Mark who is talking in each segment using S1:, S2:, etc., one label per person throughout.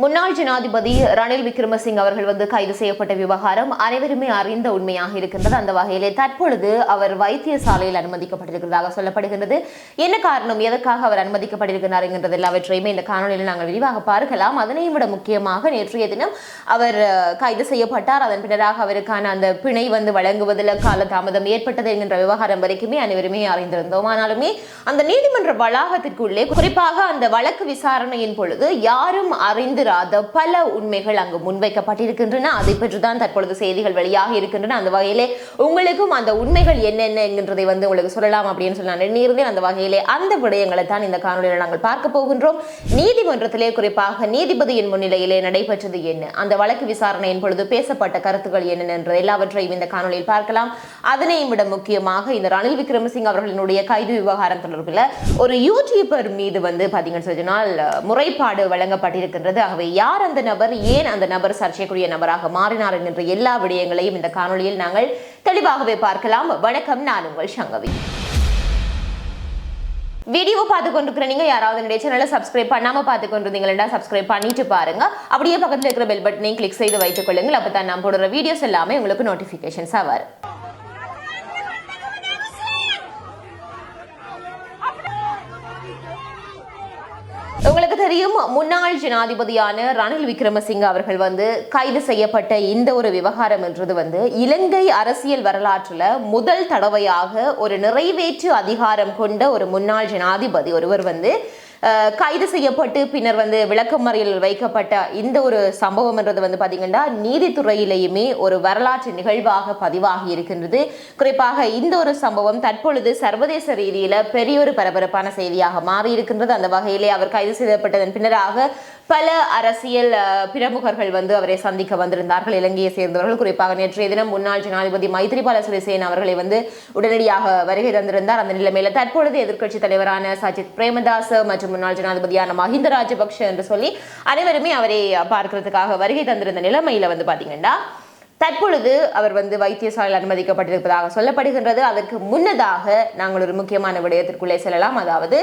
S1: முன்னாள் ஜனாதிபதி ரணில் விக்ரமசிங்க அவர்கள் கைது செய்யப்பட்ட விவகாரம் அனைவருமே அறிந்த உண்மையாக இருக்கின்றது. அந்த வகையிலே தற்பொழுது அவர் வைத்தியசாலையில் அனுமதிக்கப்பட்டிருக்கிறதாக சொல்லப்படுகின்றது. என்ன காரணம், எதற்காக அவர் அனுமதிக்கப்பட்டிருக்கிறார் என்கின்றது எல்லாவற்றையுமே இந்த காணொலியில் நாங்கள் விரிவாக பார்க்கலாம். அதனையும் விட முக்கியமாக நேற்றைய தினம் அவர் கைது செய்யப்பட்டார். அதன் பின்னராக அவருக்கான அந்த பிணை வழங்குவதில் கால தாமதம் ஏற்பட்டது என்கின்ற விவகாரம் வரைக்குமே அனைவருமே அறிந்திருந்தோம். ஆனாலுமே அந்த நீதிமன்ற வளாகத்திற்குள்ளே குறிப்பாக அந்த வழக்கு விசாரணையின் பொழுது யாரும் அறிந்து பல உண்மைகள் அங்கு முன்வைக்கப்பட்டிருக்கின்றன. அதை பற்றிதான் தற்பொழுது செய்திகள் வெளியாக இருக்கின்றன. அந்த வகையிலே உங்களுக்கும் அந்த உண்மைகள் என்னென்ன என்கின்றதை உங்களுக்கு சொல்லலாம் அப்படின்னு சொல்லி நான் எண்ணியிருந்தேன். அந்த வகையிலே அந்த விடயங்களை தான் இந்த காணொலியில் நாங்கள் பார்க்க போகின்றோம். நீதிமன்றத்திலே குறிப்பாக நீதிபதியின் முன்னிலையிலே நடைபெற்றது என்ன, அந்த வழக்கு விசாரணையின் பொழுது பேசப்பட்ட கருத்துக்கள் என்னென்ன என்ற எல்லாவற்றையும் இந்த காணொலியில் பார்க்கலாம். அதனையும் விட முக்கியமாக இந்த ரணில் விக்ரமசிங்க அவர்களினுடைய கைது விவகாரம் தொடர்பில் ஒரு யூடியூபர் மீது பாத்தீங்கன்னு சொன்னால் முறைப்பாடு வழங்கப்பட்டிருக்கின்றது. யார் அந்த நபர், ஏன் அந்த நபர் சர்ச்சைக்குரிய நபராக மாறினார் என்கின்ற எல்லா விடயங்களையும் இந்த காணொலியில் நாங்கள் தெளிவாகவே பார்க்கலாம். வணக்கம், நான் உங்கள் சங்கவி. வீடியோ பார்த்து கொண்டிருக்கிற நீங்க யாராவது என்னுடைய சேனலை சப்ஸ்கிரைப் பண்ணாம பார்த்து கொண்டிருந்தீங்களா, சப்ஸ்கிரைப் பண்ணிட்டு பாருங்க. அப்படியே பக்கத்தில் இருக்கிற பெல் பட்டனையும் கிளிக் செய்து வைத்துக் கொள்ளுங்கள். அப்பதான் நான் போடுற வீடியோஸ் எல்லாமே உங்களுக்கு நோட்டிபிகேஷன்ஸா வரும். உங்களுக்கு தெரியும், முன்னாள் ஜனாதிபதியான ரணில் விக்ரமசிங்க அவர்கள் கைது செய்யப்பட்ட இந்த ஒரு விவகாரம் என்றது இலங்கை அரசியல் வரலாற்றில் முதல் தடவையாக ஒரு நிறைவேற்று அதிகாரம் கொண்ட ஒரு முன்னாள் ஜனாதிபதி ஒருவர் கைது செய்யப்பட்டு பின்னர் விளக்கமறியல் வைக்கப்பட்ட இந்த ஒரு சம்பவம் என்றது பாத்தீங்கன்னா நீதித்துறையிலேயுமே ஒரு வரலாற்று நிகழ்வாக பதிவாகி இருக்கின்றது. குறிப்பாக இந்த ஒரு சம்பவம் தற்பொழுது சர்வதேச ரீதியில பெரிய ஒரு பரபரப்பான செய்தியாக மாறி இருக்கின்றது. அந்த வகையிலே அவர் கைது செய்யப்பட்டதன் பின்னராக பல அரசியல் பிரமுகர்கள் அவரை சந்திக்க வந்திருந்தார்கள், இலங்கையை சேர்ந்தவர்கள். குறிப்பாக நேற்றைய தினம் முன்னாள் ஜனாதிபதி மைத்ரிபால சிறிசேன அவர்களை உடனடியாக வருகை தந்திருந்தார். அந்த நிலைமையில தற்பொழுது எதிர்க்கட்சி தலைவரான சஜித் பிரேமதாஸ் மற்றும் முன்னாள் ஜனாதிபதியான மஹிந்த ராஜபக்ஷ என்று சொல்லி அனைவருமே அவரை பார்க்கிறதுக்காக வருகை தந்திருந்த நிலைமையில பாத்தீங்கன்னா தற்பொழுது அவர் வைத்தியசாலையில் அனுமதிக்கப்பட்டிருப்பதாக சொல்லப்படுகின்றது. அதற்கு முன்னதாக நாங்கள் ஒரு முக்கியமான விடயத்திற்குள்ளே செல்லலாம். அதாவது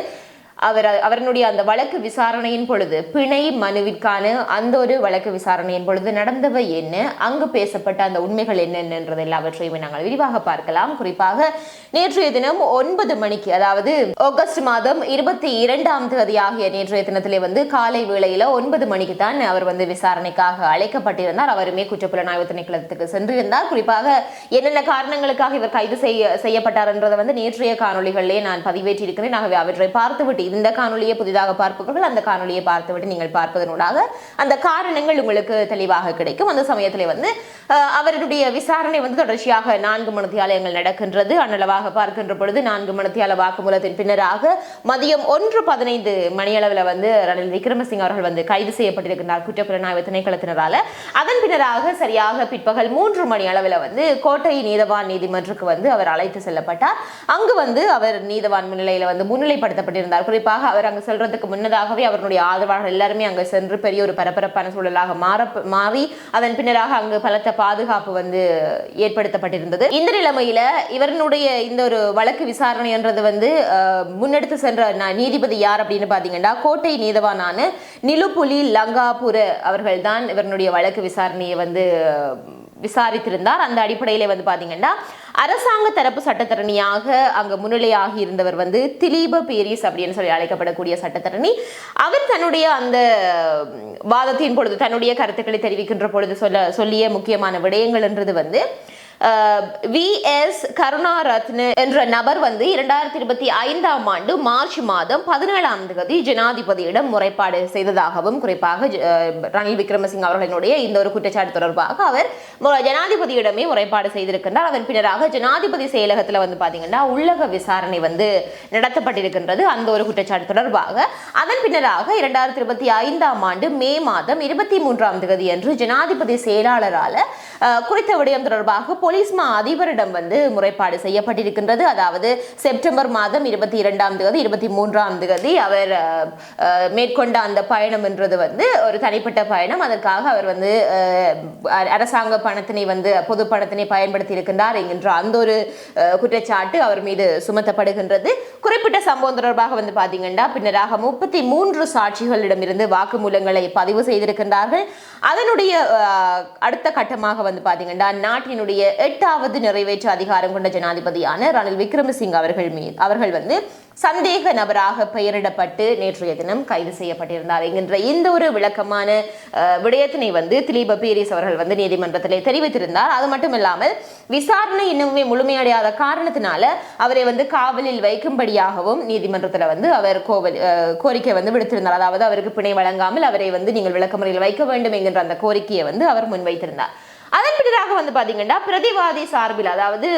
S1: அவருடைய அந்த வழக்கு விசாரணையின் பொழுது பிணை மனுவிற்கான அந்த ஒரு வழக்கு விசாரணையின் பொழுது நடந்தவை என்ன, அங்கு பேசப்பட்ட அந்த உண்மைகள் என்னென்னன்றது எல்லாவற்றையுமே நாங்கள் விரிவாக பார்க்கலாம். குறிப்பாக நேற்றைய தினம் 9 மணிக்கு, அதாவது ஆகஸ்ட் மாதம் 22ஆம் தேதி ஆகிய நேற்றைய தினத்திலே காலை வேளையில 9 மணிக்கு தான் அவர் விசாரணைக்காக அழைக்கப்பட்டிருந்தார். அவருமே குற்றப்புலனாய்வு திணைக்களத்துக்கு சென்றிருந்தார். குறிப்பாக என்னென்ன காரணங்களுக்காக இவர் கைது செய்யப்பட்டார் என்றதை நேற்றைய காணொலிகளிலே நான் பதிவேற்றி இருக்கிறேன். ஆகவே அவற்றை பார்த்துவிட்டு இந்த காணொலியை புதிதாக பார்ப்பவர்கள் அந்த காணொலியை பார்த்துவிட்டு நீங்கள் பார்ப்பதனூடாக அந்த காரணங்கள் உங்களுக்கு தெளிவாக கிடைக்கும். அந்த சமயத்திலே அவருடைய விசாரணை தொடர்ச்சியாக 4 மணித்தியாலயங்கள் நடக்கின்றது. அன்னளவாக பார்க்கின்ற பொழுது 4 மணித்தியால வாக்குமூலத்தின் பின்னராக மதியம் 1:15 மணியளவில் ரணில் விக்ரமசிங்க அவர்கள் கைது செய்யப்பட்டிருக்கிறார் குற்றப்புலனாய்வு திணைக்களத்தினரால. அதன் பின்னராக சரியாக பிற்பகல் 3 மணி அளவில் கோட்டை நீதவான் நீதிமன்றத்துக்கு அவர் அழைத்து செல்லப்பட்டார். அங்கு அவர் நீதவான் முன்னிலையில முன்னிலைப்படுத்தப்பட்டிருந்தார். குறிப்பாக அவர் அங்கு செல்றதுக்கு முன்னதாகவே அவருடைய ஆதரவாளர்கள் எல்லாருமே அங்கு சென்று பெரிய ஒரு பரபரப்பான சூழலாக மாறி அதன் பின்னராக அங்கு பலத்த பாதுகாப்பு ஏற்படுத்தப்பட்டிருந்தது. இந்த நிலைமையில இவருடைய இந்த ஒரு வழக்கு விசாரணை என்றது முன்னெடுத்து சென்ற நீதிபதி யார் அப்படின்னு பாத்தீங்கன்னா கோட்டை நீதவானான நிலுப்புலி லங்காபுர அவர்கள் தான் இவருடைய வழக்கு விசாரணையை விசாரித்திருந்தார். அந்த அடிப்படையில பாத்தீங்கன்னா அரசாங்க தரப்பு சட்டத்தரணியாக அங்கு முன்னிலையாகி இருந்தவர் திலீப பேரிஸ் அப்படின்னு சொல்லி அழைக்கப்படக்கூடிய சட்டத்தரணி. அவர் தன்னுடைய அந்த வாதத்தின் பொழுது தன்னுடைய கருத்துக்களை தெரிவிக்கின்ற பொழுது சொல்லிய முக்கியமான விடயங்கள் என்றது VS கருணாரத்ன என்ற நபர் 2025ஆம் ஆண்டு மார்ச் மாதம் 17ஆம் தேதி ஜனாதிபதியிடம் முறைப்பாடு செய்ததாகவும், குறிப்பாக ரணில் விக்ரமசிங்க அவர்களுடைய இந்த ஒரு குற்றச்சாட்டு தொடர்பாக அவர் ஜனாதிபதியிடமே முறைப்பாடு செய்திருக்கின்றார். அதன் பின்னராக ஜனாதிபதி செயலகத்தில் பாத்தீங்கன்னா உள்ளக விசாரணை நடத்தப்பட்டிருக்கின்றது அந்த ஒரு குற்றச்சாட்டு தொடர்பாக. அதன் பின்னராக 2025ஆம் ஆண்டு மே மாதம் 23ஆம் தேதி அன்று ஜனாதிபதி செயலாளரால குறித்த விடயம் தொடர்பாக போலீஸ் மா அதிபரிடம் வந்து முறைப்பாடு செய்யப்பட்டிருக்கின்றது. அதாவது செப்டம்பர் மாதம் 22ஆம் தேதி 23ஆம் தேதி அவர் மேற்கொண்ட அந்த பயணம் என்றது வந்து ஒரு தனிப்பட்ட பயணம். அதற்காக அவர் வந்து அரசாங்க பணத்தினை வந்து பொது பணத்தினை பயன்படுத்தி இருக்கின்றார் என்கின்ற அந்த ஒரு குற்றச்சாட்டு அவர் மீது சுமத்தப்படுகின்றது. குறிப்பிட்ட சம்பவம் தொடர்பாக வந்து பாத்தீங்கன்னா பின்னராக 33 சாட்சிகளிடமிருந்து வாக்குமூலங்களை பதிவு செய்திருக்கின்றார்கள். அதனுடைய அடுத்த கட்டமாக வந்து பாத்தீங்கன்னா நாட்டினுடைய 8வது நிறைவேற்று அதிகாரம் கொண்ட ஜனாதிபதியான ரணில் விக்ரமசிங்க அவர்கள் வந்து சந்தேக நபராக பெயரிடப்பட்டு நேற்றைய தினம் கைது செய்யப்பட்டிருந்தார் என்கின்ற இந்த ஒரு விளக்கமான விடயத்தினை வந்து திலீப பீரிஸ் அவர்கள் வந்து நீதிமன்றத்திலே தெரிவித்திருந்தார். அது மட்டுமில்லாமல் விசாரணை இன்னுமே முழுமையடையாத காரணத்தினால அவரை வந்து காவலில் வைக்கும்படியாகவும் நீதிமன்றத்தில் வந்து அவர் கோரிக்கை வந்து விடுத்திருந்தார். அதாவது அவருக்கு பிணை வழங்காமல் அவரை வந்து நீங்கள் விளக்கமறையில் வைக்க வேண்டும் என்கின்ற அந்த கோரிக்கையை வந்து அவர் முன்வைத்திருந்தார். அதன் பின்னராக வந்து பாத்தீங்கன்னா பிரதிவாதி சார்பில், அதாவது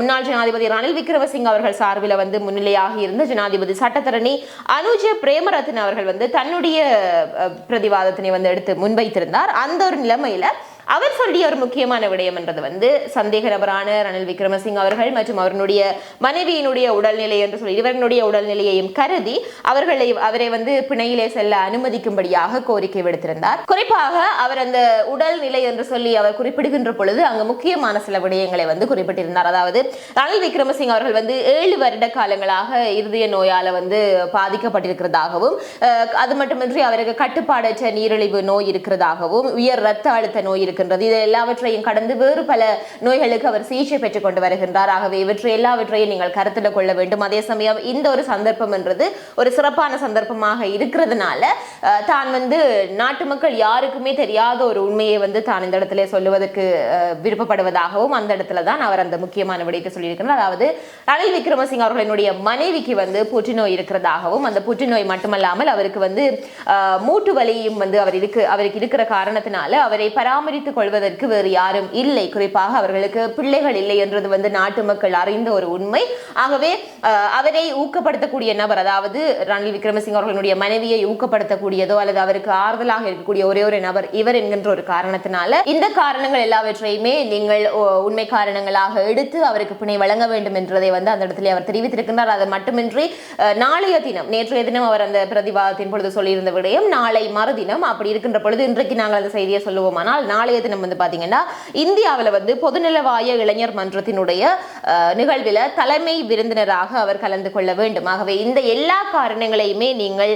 S1: முன்னாள் ஜனாதிபதி ரணில் விக்ரமசிங்க அவர்கள் சார்பில் வந்து முன்னிலையாக இருந்த ஜனாதிபதி சட்டத்தரணி அனுஜ பிரேமரத்ன அவர்கள் வந்து தன்னுடைய பிரதிவாதத்தினை வந்து எடுத்து முன்வைத்திருந்தார். அந்த ஒரு நிலைமையில அவர் சொல்லிய ஒரு முக்கியமான விடயம் என்றது வந்து சந்தேக நபரான ரணில் விக்ரமசிங்க அவர்கள் மற்றும் அவருடைய மனைவியினுடைய உடல்நிலை என்று சொல்லி இவர்களுடைய உடல்நிலையையும் கருதி அவரை வந்து பிணையிலே செல்ல அனுமதிக்கும்படியாக கோரிக்கை விடுத்திருந்தார். குறிப்பாக அவர் அந்த உடல்நிலை என்று சொல்லி அவர் குறிப்பிடுகின்ற பொழுது அங்கு முக்கியமான சில விடயங்களை வந்து குறிப்பிட்டிருந்தார். அதாவது ரணில் விக்ரமசிங்க அவர்கள் வந்து 7 வருட காலங்களாக இருதய நோயால வந்து பாதிக்கப்பட்டிருக்கிறதாகவும் அது மட்டுமின்றி அவருக்கு கட்டுப்பாடற்ற நீரிழிவு நோய் இருக்கிறதாகவும் உயர் இரத்த அழுத்த நோய் இருக்கின்றது. இது எல்லாவற்றையும் கடந்து வேறு பல நோய்களுக்கு அவர் சிகிச்சை பெற்றுக் கொண்டு வருகின்றார். ஆகவே இவற்றை எல்லாவற்றையும் நீங்கள் கருத்தில் கொள்ள வேண்டும். அதே சமயம் இந்த ஒரு சந்தர்ப்பம் என்றது ஒரு சிறப்பான சந்தர்ப்பமாக இருக்கிறதுனால தான் வந்து நாட்டு மக்கள் யாருக்குமே தெரியாத ஒரு உண்மையை வந்து தான் இந்த இடத்துல சொல்லுவதற்கு விருப்பப்படுவதாகவும் அந்த இடத்துல தான் அவர் அந்த முக்கியமான விடயத்தை சொல்லியிருக்கிறார். அதாவது ரணில் விக்ரமசிங்க அவர்களினுடைய மனைவிக்கு வந்து புற்றுநோய் இருக்கிறதாகவும் அந்த புற்றுநோய் மட்டுமல்லாமல் அவருக்கு வந்து மூட்டு வலியும் வந்து அவருக்கு இருக்கிற காரணத்தினால அவரை பராமரித்துக் கொள்வதற்கு வேறு யாரும் இல்லை. குறிப்பாக அவர்களுக்கு பிள்ளைகள் இல்லை என்றது வந்து நாட்டு மக்கள் அறிந்த ஒரு உண்மை. ஆகவே அவரை ஊக்கப்படுத்தக்கூடிய நபர், அதாவது ரணில் விக்ரமசிங்க அவர்களுடைய மனைவியை ஊக்கப்படுத்தக்கூடியதோ அல்லது அவருக்கு ஆறுதலாக இருக்கக்கூடிய ஒரே ஒரு நபர் இவர் என்கின்ற ஒரு காரணத்தினால இந்த காரணங்கள் எல்லாவற்றையுமே நீங்கள் உண்மை காரணங்களாக எடுத்து அவருக்கு பிணை வழங்க வேண்டும் என்றதை வந்து அந்த இடத்துல அவர் தெரிவித்திருக்கின்றார். அது மட்டுமின்றி நாளைய தினம், நேற்றைய தினம் அவர் அந்த பிரதிவாதத்தின் பொழுது சொல்லியிருந்த விடயம் நாளை மறுதினம், அப்படி இருக்கின்ற பொழுது இன்றைக்கு நாங்கள் அந்த செய்தியை சொல்லுவோமானால் நாளைய தினம் வந்து பாத்தீங்கன்னா இந்தியாவில் வந்து பொதுநலவாய இளைஞர் மன்றத்தினுடைய நிகழ்வில் தலைமை விருந்தினராக அவர் கலந்து கொள்ள வேண்டும். ஆகவே இந்த எல்லா காரணங்களையுமே நீங்கள்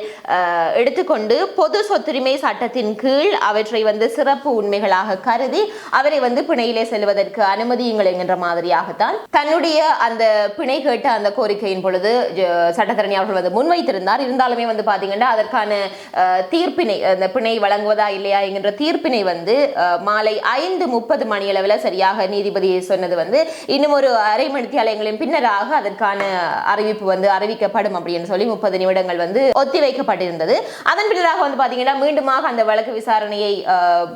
S1: எடுத்துக்கொண்டு பொது சொத்துரிமை சட்டத்தின் கீழ் அவற்றை வந்து சிறப்பு உண்மைகளாக கருதி அவரை வந்து பிணையிலே செல்வதற்கு அனுமதியுங்கள் என்கின்ற மாதிரியாகத்தான் தன்னுடைய அந்த பிணை கேட்ட அந்த கோரிக்கையின் பொழுது சட்டத்தரணி அவர்கள் வந்து முன்வைத்திருந்தார். இருந்தாலுமே வந்து பாத்தீங்கன்னா அதற்கான தீர்ப்பினை, அந்த பிணை வழங்குவதா இல்லையா என்கின்ற தீர்ப்பினை வந்து மாலை 5:30 மணி அளவில் சரியாக நீதிபதி சொன்னது வந்து இன்னும் ஒரு அரை மணித்தியாலயங்களின் பின்னராக அதற்கான அறிவிப்பு வந்து அறிவிக்கப்படும் அப்படின்னு சொல்லி 30 நிமிடங்கள் வந்து ஒத்தி வைக்கப்பட்டிருந்தது. அதன் பின்னராக வந்து பாத்தீங்கன்னா மீண்டுமாக அந்த வழக்கு விசாரணையை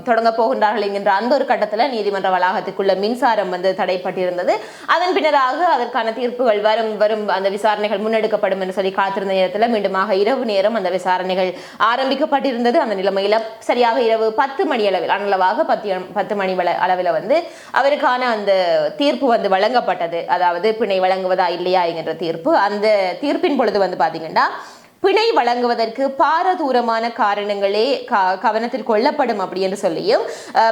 S1: தொடங்க போகின்றார்கள் என்கின்ற அந்த ஒரு கட்டத்தில் நீதிமன்ற வளாகத்துக்குள்ள மின்சாரம் வந்து தடைப்பட்டிருந்தது. அதன் பின்னராக அதற்கான தீர்ப்புகள் வரும் அந்த விசாரணைகள் முன்னெடுக்கப்படும் என்று சொல்லி காத்திருந்த நேரத்தில் மீண்டுமாக இரவு நேரம் அந்த விசாரணைகள் ஆரம்பிக்கப்பட்டிருந்தது. அந்த நிலைமையில சரியாக இரவு 10 மணி அளவாக 10 மணி அளவில் வந்து அவருக்கான அந்த தீர்ப்பு வந்து வழங்கப்பட்டது. அதாவது பிணை வழங்குவதா இல்லையா என்கின்ற தீர்ப்பு. அந்த தீர்ப்பின் பொழுது வந்து பாத்தீங்கன்னா பிணை வழங்குவதற்கு பாரதூரமான காரணங்களே கவனத்தில் கொள்ளப்படும் அப்படி என்று சொல்லியும்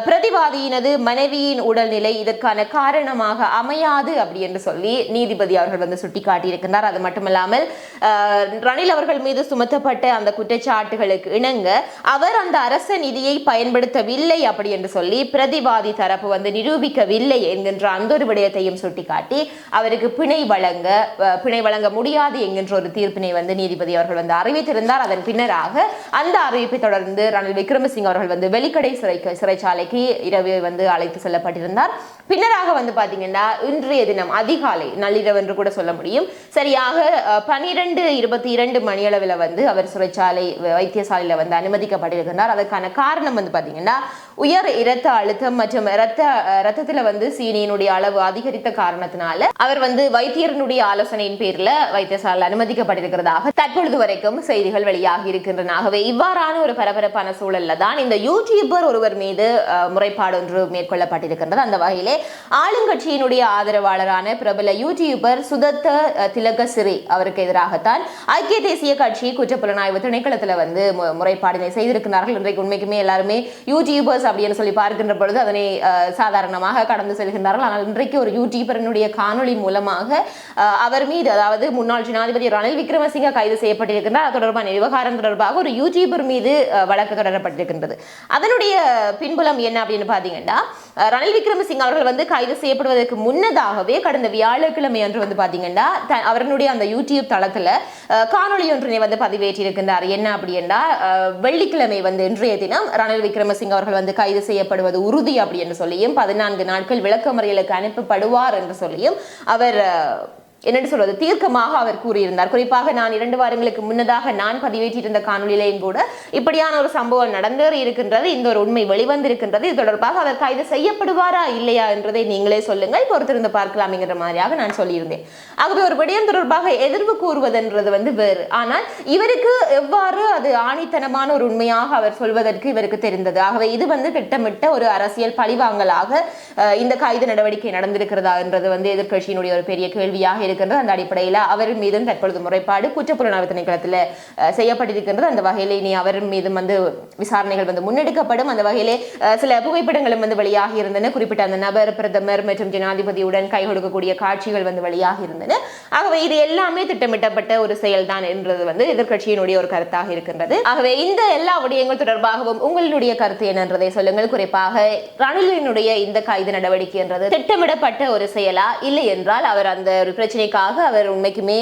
S1: பிரதிவாதியினது மனைவியின் உடல்நிலை இதற்கான காரணமாக அமையாது அப்படி என்று சொல்லி நீதிபதி அவர்கள் வந்து சுட்டிக்காட்டியிருக்கின்றார். அது மட்டுமல்லாமல் ரணில் அவர்கள் மீது சுமத்தப்பட்ட அந்த குற்றச்சாட்டுகளுக்கு இணங்க அவர் அந்த அரச நிதியை பயன்படுத்தவில்லை அப்படி என்று சொல்லி பிரதிவாதி தரப்பு வந்து நிரூபிக்கவில்லை என்கின்ற அந்த ஒரு விடயத்தையும் சுட்டிக்காட்டி அவருக்கு பிணை வழங்க முடியாது என்கின்ற ஒரு தீர்ப்பினை வந்து நீதிபதி அவர்கள் வந்து அறிவித்திருந்தார். அதன் பின்னராக அந்த அறிவிப்பை தொடர்ந்து ரணில் விக்ரமசிங்க அவர்கள் வந்து வெளிக்கடை சிறைச்சாலைக்கு இரவு வந்து அழைத்து செல்லப்பட்டிருந்தார். பின்னராக வந்து பாத்தீங்கன்னா இன்றைய தினம் அதிகாலை நள்ளிரவு என்று கூட சொல்ல முடியும், சரியாக 12:22 மணியளவில் வந்து அவர் சிறைச்சாலை வைத்தியசாலையில வந்து அனுமதிக்கப்பட்டிருக்கிறார். அதற்கான காரணம் வந்து பாத்தீங்கன்னா உயர் இரத்த அழுத்தம் மற்றும் ரத்தத்துல வந்து சீனியினுடைய அளவு அதிகரித்த காரணத்தினால அவர் வந்து வைத்தியரினுடைய ஆலோசனையின் பேர்ல வைத்தியசாலையில் அனுமதிக்கப்பட்டிருக்கிறதாக தற்பொழுது வரைக்கும் செய்திகள் வெளியாகி இருக்கின்றன. ஆகவே இவ்வாறான ஒரு பரபரப்பான சூழல்ல தான் இந்த யூடியூபர் ஒருவர் மீது முறைப்பாடு ஒன்று மேற்கொள்ளப்பட்டிருக்கின்றது. அந்த வகையிலே ஆளுங்கட்சியினுடைய ஆதரவாளரான பிரபல யூடியூபர் சுதத்த திலகசிறி அவருக்கு எதிராகத்தான் ஐக்கிய தேசிய கட்சி குற்றப்புலனாய்வு திணைக்களத்துல வந்து முறைப்பாடினை செய்திருக்கிறார்கள். இன்றைக்கு உண்மைக்குமே எல்லாருமே யூடியூபர்ஸ் அப்படின்னு சொல்லி பார்க்கின்ற பொழுது அதனை சாதாரணமாக கடந்து செல்கின்றார்கள். ஆனால் இன்றைக்கு ஒரு யூடியூபரனுடைய காணொளி மூலமாக அவர் மீது, அதாவது முன்னாள் ஜனாதிபதி ரணில் விக்ரமசிங்க கைது செய்யப்பட்டிருக்கின்றார். அது தொடர்பான விவகாரம் தொடர்பாக ஒரு யூடியூபர் மீது வழக்கு தொடரப்பட்டிருக்கின்றது. அதனுடைய பின்புலம் என்ன அப்படின்னு பாத்தீங்கன்னா, ரணில் விக்ரமசிங்க அவர்கள் வந்து கைது செய்யப்படுவதற்கு முன்னதாகவே கடந்த வியாழக்கிழமை அன்று வந்து பாத்தீங்கன்னா அவர்களுடைய அந்த யூடியூப் தளத்துல காணொலி ஒன்றினை வந்து பதிவேற்றிருக்கின்றார். என்ன அப்படின்னா, வெள்ளிக்கிழமை வந்து இன்றைய தினம் ரணில் விக்ரமசிங்க அவர்கள் வந்து கைது செய்யப்படுவது உறுதி அப்படி என்று சொல்லியும் 14 நாட்கள் விளக்கமறியலுக்கு அனுப்பப்படுவார் என்று சொல்லியும் அவர் என்னென்னு சொல்வது தீர்க்கமாக அவர் கூறியிருந்தார். குறிப்பாக நான் 2 வாரங்களுக்கு முன்னதாக நான் பதிவேற்றிருந்த காணொலியிலையும் கூட இப்படியான ஒரு சம்பவம் நடந்தேறி இருக்கின்றது, இந்த ஒரு உண்மை வெளிவந்திருக்கின்றது, இது தொடர்பாக அவர் கைது செய்யப்படுவாரா இல்லையா என்றதை நீங்களே சொல்லுங்கள், பொறுத்திருந்து பார்க்கலாம் என்கிற மாதிரியாக நான் சொல்லியிருந்தேன். ஆகவே ஒரு விடயம் தொடர்பாக எதிர்வு கூறுவதென்றது வந்து வேறு. ஆனால் இவருக்கு எவ்வாறு அது ஆணித்தனமான ஒரு உண்மையாக அவர் சொல்வதற்கு இவருக்கு தெரிந்தது. ஆகவே இது வந்து திட்டமிட்ட ஒரு அரசியல் பழிவாங்கலாக இந்த கைது நடவடிக்கை நடந்திருக்கிறதா என்றது வந்து எதிர்கட்சியினுடைய ஒரு பெரிய கேள்வியாக இருக்கின்றது. அந்த அடிப்படையில் அவர் மீதும் தற்பொழுது முறைப்பாடு குற்றப்புலனாய்வு திணைக்களத்தில் செய்யப்பட்டிருக்கின்றது. அந்த வகையில் இனி அவர் மீதும் வந்து விசாரணைகள் வந்து முன்னெடுக்கப்படும். அந்த வகையிலே சில புகைப்படங்களும் வந்து வெளியாகி இருந்தன. குறிப்பிட்ட அந்த நபர் பிரதமர் மற்றும் ஜனாதிபதியுடன் கை கொடுக்கக்கூடிய காட்சிகள் வந்து வெளியாகி இருந்தன. ஆகவே இது எல்லாமே திட்டமிட்டப்பட்ட ஒரு செயல்தான் என்றது வந்து எதிர்கட்சியினுடைய ஒரு கருத்தாக இருக்கின்றது. ஆகவே இந்த எல்லா விடயங்கள் தொடர்பாகவும் உங்களுடைய கருத்து என்னன்றதை சொல்லுங்கள். குறிப்பாக ரணிலினுடைய இந்த கைது நடவடிக்கை என்றது திட்டமிடப்பட்ட ஒரு செயலா, இல்லை என்றால் அவர் அந்த ஒரு பிரச்சனைக்காக அவர் உண்மைக்குமே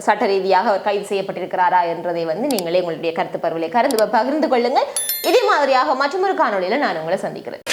S1: சட்ட ரீதியாக அவர் கைது செய்யப்பட்டிருக்கிறாரா என்றதை வந்து நீங்களே உங்களுடைய கருத்து பரவலை பகிர்ந்து கொள்ளுங்கள். இதே மாதிரியாக மற்றொரு காணொலியில நான் உங்களை சந்திக்கிறேன்.